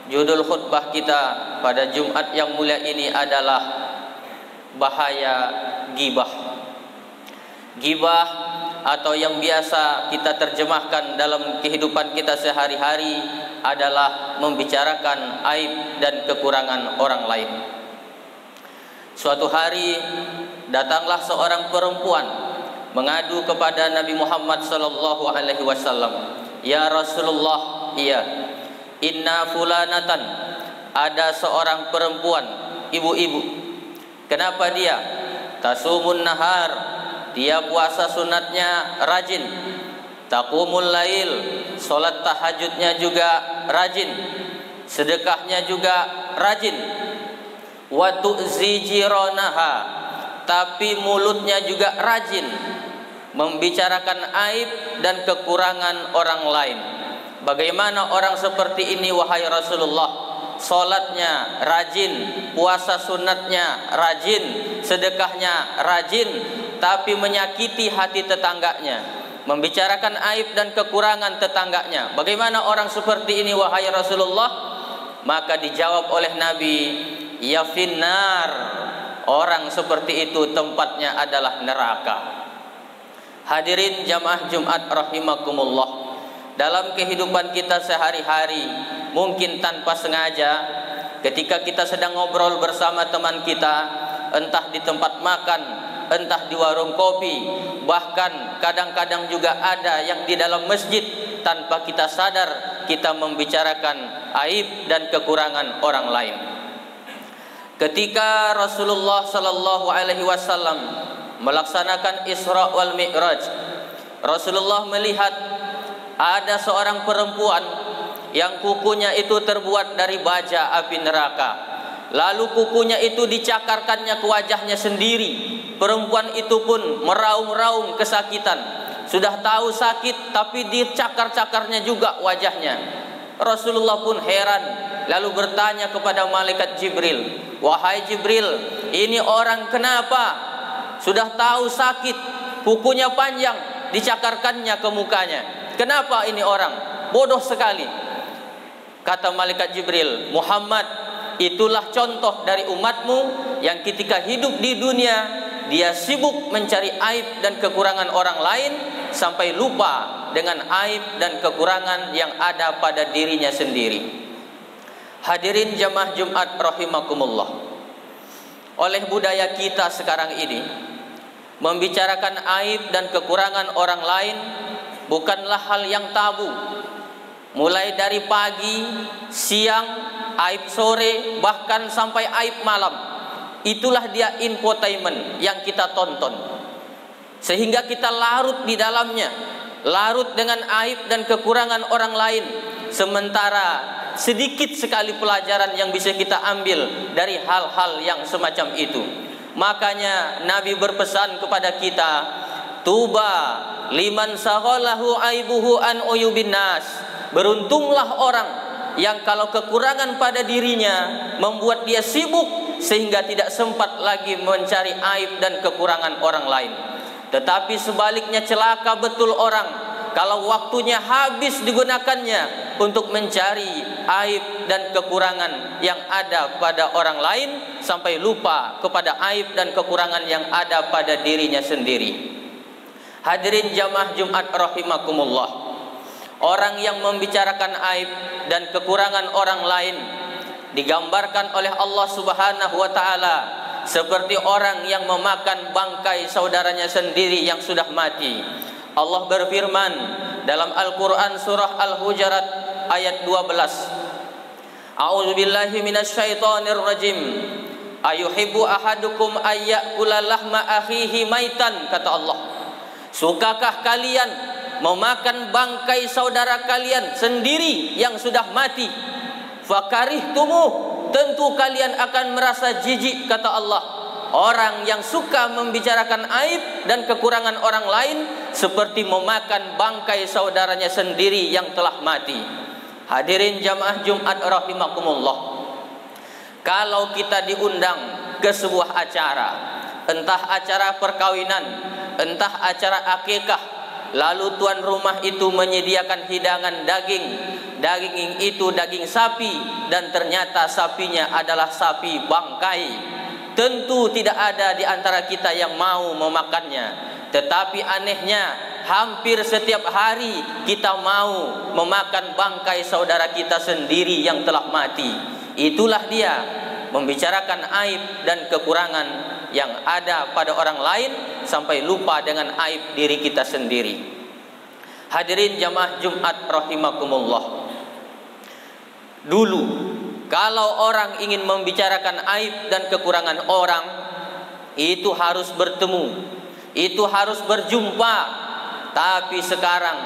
Judul khutbah kita pada Jumat yang mulia ini adalah bahaya ghibah. Ghibah atau yang biasa kita terjemahkan dalam kehidupan kita sehari-hari adalah membicarakan aib dan kekurangan orang lain. Suatu hari datanglah seorang perempuan mengadu kepada Nabi Muhammad sallallahu alaihi wasallam, "Ya Rasulullah, iya, inna fulanatan, ada seorang perempuan, ibu-ibu. Kenapa dia? Tasumun nahar, dia puasa sunatnya rajin. Taqumul lail, solat tahajudnya juga rajin. Sedekahnya juga rajin. Wa tu'zi jiranaha, tapi mulutnya juga rajin membicarakan aib dan kekurangan orang lain." Bagaimana orang seperti ini wahai Rasulullah? Solatnya rajin, puasa sunatnya rajin, sedekahnya rajin, tapi menyakiti hati tetangganya, membicarakan aib dan kekurangan tetangganya. Bagaimana orang seperti ini wahai Rasulullah? Maka dijawab oleh Nabi, ya finnar, orang seperti itu tempatnya adalah neraka. Hadirin jamaah Jumat rahimakumullah, dalam kehidupan kita sehari-hari, mungkin tanpa sengaja, ketika kita sedang ngobrol bersama teman kita, entah di tempat makan, entah di warung kopi, bahkan kadang-kadang juga ada yang di dalam masjid, tanpa kita sadar kita membicarakan aib dan kekurangan orang lain. Ketika Rasulullah sallallahu alaihi wasallam melaksanakan Isra wal Mi'raj, Rasulullah melihat ada seorang perempuan yang kukunya itu terbuat dari baja api neraka. Lalu kukunya itu dicakarkannya ke wajahnya sendiri. Perempuan itu pun meraung-raung kesakitan. Sudah tahu sakit tapi dicakar-cakarnya juga wajahnya. Rasulullah pun heran, lalu bertanya kepada malaikat Jibril, "Wahai Jibril, ini orang kenapa? Sudah tahu sakit, kukunya panjang, dicakarkannya ke mukanya. Kenapa ini orang? Bodoh sekali." Kata malaikat Jibril, "Muhammad, itulah contoh dari umatmu yang ketika hidup di dunia dia sibuk mencari aib dan kekurangan orang lain sampai lupa dengan aib dan kekurangan yang ada pada dirinya sendiri." Hadirin jamaah Jumat rahimakumullah, oleh budaya kita sekarang ini, membicarakan aib dan kekurangan orang lain bukanlah hal yang tabu. Mulai dari pagi, siang, aib sore, bahkan sampai aib malam, itulah dia infotainment yang kita tonton, sehingga kita larut di dalamnya, larut dengan aib dan kekurangan orang lain, sementara sedikit sekali pelajaran yang bisa kita ambil dari hal-hal yang semacam itu. Makanya Nabi berpesan kepada kita, "Tuba liman saghalahu aibuhu an uyubin nas." Beruntunglah orang yang kalau kekurangan pada dirinya membuat dia sibuk sehingga tidak sempat lagi mencari aib dan kekurangan orang lain. Tetapi sebaliknya celaka betul orang kalau waktunya habis digunakannya untuk mencari aib dan kekurangan yang ada pada orang lain sampai lupa kepada aib dan kekurangan yang ada pada dirinya sendiri. Hadirin jamaah Jumat rahimakumullah, orang yang membicarakan aib dan kekurangan orang lain digambarkan oleh Allah Subhanahu wa taala seperti orang yang memakan bangkai saudaranya sendiri yang sudah mati. Allah berfirman dalam Al-Qur'an surah Al-Hujurat ayat 12, "A'udzubillahi minasyaitonir rajim. Ayuhibbu ahadukum ayyakula lahma akhihi maitan," kata Allah. Sukakah kalian memakan bangkai saudara kalian sendiri yang sudah mati? Fakarihtumuh, tentu kalian akan merasa jijik, kata Allah. Orang yang suka membicarakan aib dan kekurangan orang lain seperti memakan bangkai saudaranya sendiri yang telah mati. Hadirin jamaah Jumat rahimakumullah, kalau kita diundang ke sebuah acara, entah acara perkawinan, entah acara akikah, lalu tuan rumah itu menyediakan hidangan daging. Daging itu daging sapi, dan ternyata sapinya adalah sapi bangkai. Tentu tidak ada di antara kita yang mau memakannya. Tetapi anehnya, hampir setiap hari kita mau memakan bangkai saudara kita sendiri yang telah mati. Itulah dia, membicarakan aib dan kekurangan yang ada pada orang lain sampai lupa dengan aib diri kita sendiri. Hadirin jamaah Jumat rahimakumullah. Dulu kalau orang ingin membicarakan aib dan kekurangan orang, itu harus bertemu, itu harus berjumpa. Tapi sekarang,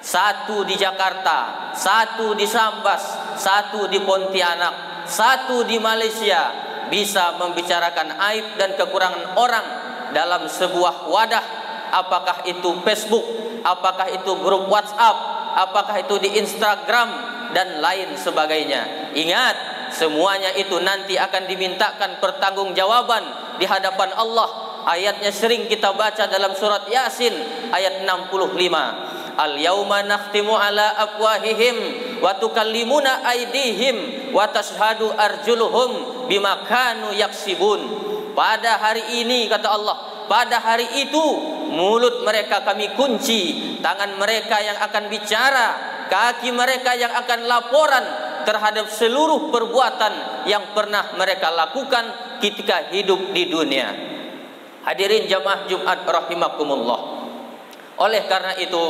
satu di Jakarta, satu di Sambas, satu di Pontianak, satu di Malaysia, bisa membicarakan aib dan kekurangan orang dalam sebuah wadah. Apakah itu Facebook, apakah itu grup WhatsApp, apakah itu di Instagram, dan lain sebagainya. Ingat, semuanya itu nanti akan dimintakan pertanggungjawaban di hadapan Allah. Ayatnya sering kita baca dalam surat Yasin ayat 65. Al-yauma nakhtimu ala afwahihim wa tukallimuna aydihim wa tashhadu arjuluhum bima kanu yaksibun. Pada hari ini, kata Allah, pada hari itu mulut mereka kami kunci, tangan mereka yang akan bicara, kaki mereka yang akan laporan terhadap seluruh perbuatan yang pernah mereka lakukan ketika hidup di dunia. Hadirin jamaah Jumat rahimakumullah. Oleh karena itu,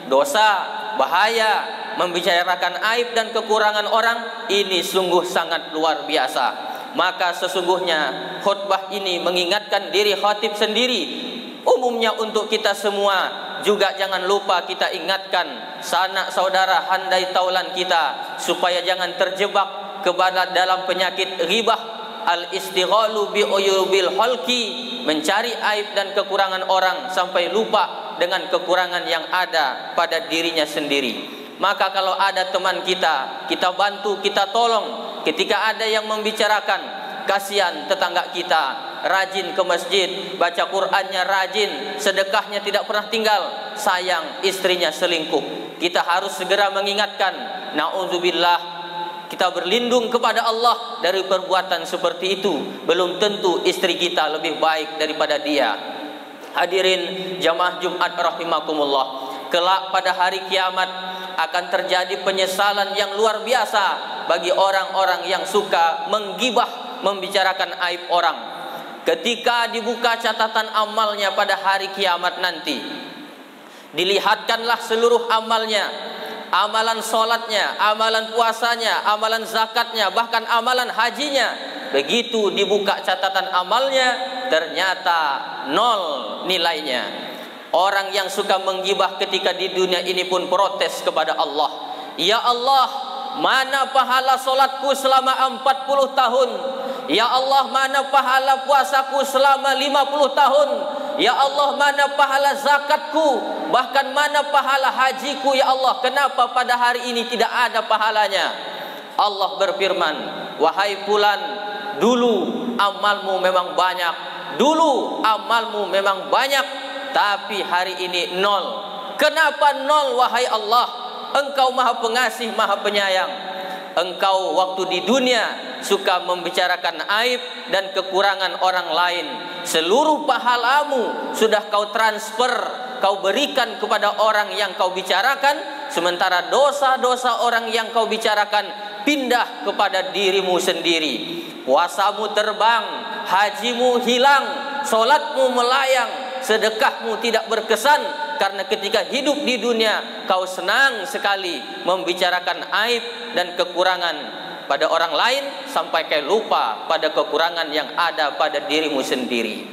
dosa, bahaya membicarakan aib dan kekurangan orang ini sungguh sangat luar biasa. Maka sesungguhnya khutbah ini mengingatkan diri khatib sendiri, umumnya untuk kita semua. Juga jangan lupa kita ingatkan sanak saudara handai taulan kita supaya jangan terjebak kepada dalam penyakit ghibah, al-istighalu bi uyubil khalqi, mencari aib dan kekurangan orang sampai lupa dengan kekurangan yang ada pada dirinya sendiri. Maka kalau ada teman kita, kita bantu, kita tolong. Ketika ada yang membicarakan, kasihan tetangga kita, rajin ke masjid, baca Qur'annya rajin, sedekahnya tidak pernah tinggal, sayang istrinya selingkuh. Kita harus segera mengingatkan, na'udzubillah, kita berlindung kepada Allah dari perbuatan seperti itu. Belum tentu istri kita lebih baik daripada dia. Hadirin jamaah Jumat rahimakumullah, kelak pada hari kiamat akan terjadi penyesalan yang luar biasa bagi orang-orang yang suka menggibah, membicarakan aib orang. Ketika dibuka catatan amalnya pada hari kiamat nanti, dilihatkanlah seluruh amalnya, amalan solatnya, amalan puasanya, amalan zakatnya, bahkan amalan hajinya. Begitu dibuka catatan amalnya, ternyata nol nilainya. Orang yang suka menggibah ketika di dunia ini pun protes kepada Allah. Ya Allah, mana pahala solatku selama 40 tahun? Ya Allah, mana pahala puasaku selama 50 tahun? Ya Allah, mana pahala zakatku? Bahkan mana pahala hajiku? Ya Allah, kenapa pada hari ini tidak ada pahalanya? Allah berfirman, wahai fulan, dulu amalmu memang banyak, dulu amalmu memang banyak, tapi hari ini nol. Kenapa nol, wahai Allah? Engkau maha pengasih, maha penyayang. Engkau waktu di dunia suka membicarakan aib dan kekurangan orang lain. Seluruh pahalamu sudah kau transfer, kau berikan kepada orang yang kau bicarakan. Sementara dosa-dosa orang yang kau bicarakan pindah kepada dirimu sendiri. Puasamu terbang, hajimu hilang, solatmu melayang, sedekahmu tidak berkesan. Karena ketika hidup di dunia kau senang sekali membicarakan aib dan kekurangan pada orang lain sampai kau lupa pada kekurangan yang ada pada dirimu sendiri.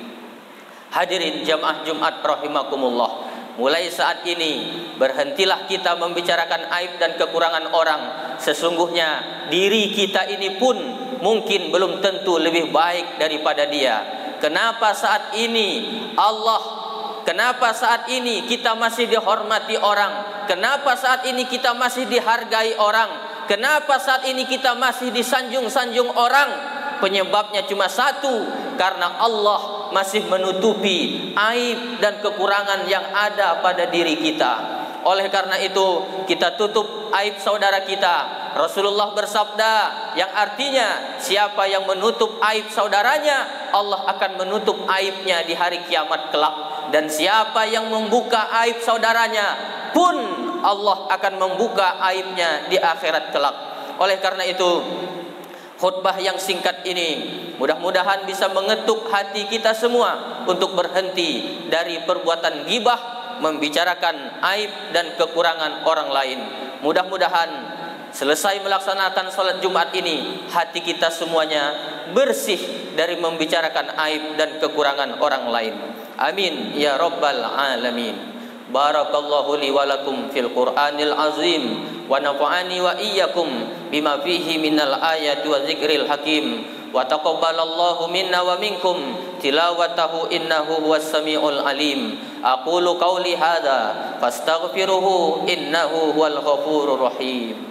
Hadirin jamaah Jumat rahimakumullah, mulai saat ini berhentilah kita membicarakan aib dan kekurangan orang. Sesungguhnya diri kita ini pun mungkin belum tentu lebih baik daripada dia. Kenapa saat ini kita masih dihormati orang? Kenapa saat ini kita masih dihargai orang? Kenapa saat ini kita masih disanjung-sanjung orang? Penyebabnya cuma satu, karena Allah masih menutupi aib dan kekurangan yang ada pada diri kita. Oleh karena itu, kita tutup aib saudara kita. Rasulullah bersabda yang artinya siapa yang menutup aib saudaranya, Allah akan menutup aibnya di hari kiamat kelak. Dan siapa yang membuka aib saudaranya pun Allah akan membuka aibnya di akhirat kelak. Oleh karena itu, khutbah yang singkat ini mudah-mudahan bisa mengetuk hati kita semua untuk berhenti dari perbuatan ghibah, membicarakan aib dan kekurangan orang lain. Mudah-mudahan selesai melaksanakan salat Jumat ini, hati kita semuanya bersih dari membicarakan aib dan kekurangan orang lain. Amin ya rabbal alamin. Barakallahu li wa lakum fil Qur'anil azim wa nafa'ani wa iyyakum bima fihi minal ayati wa dzikril hakim wa taqabbalallahu minna wa minkum tilawatahu innahu huwas samiul alim. Aqulu qawli hadza fastaghfiruhu innahu huwal ghafurur rahim.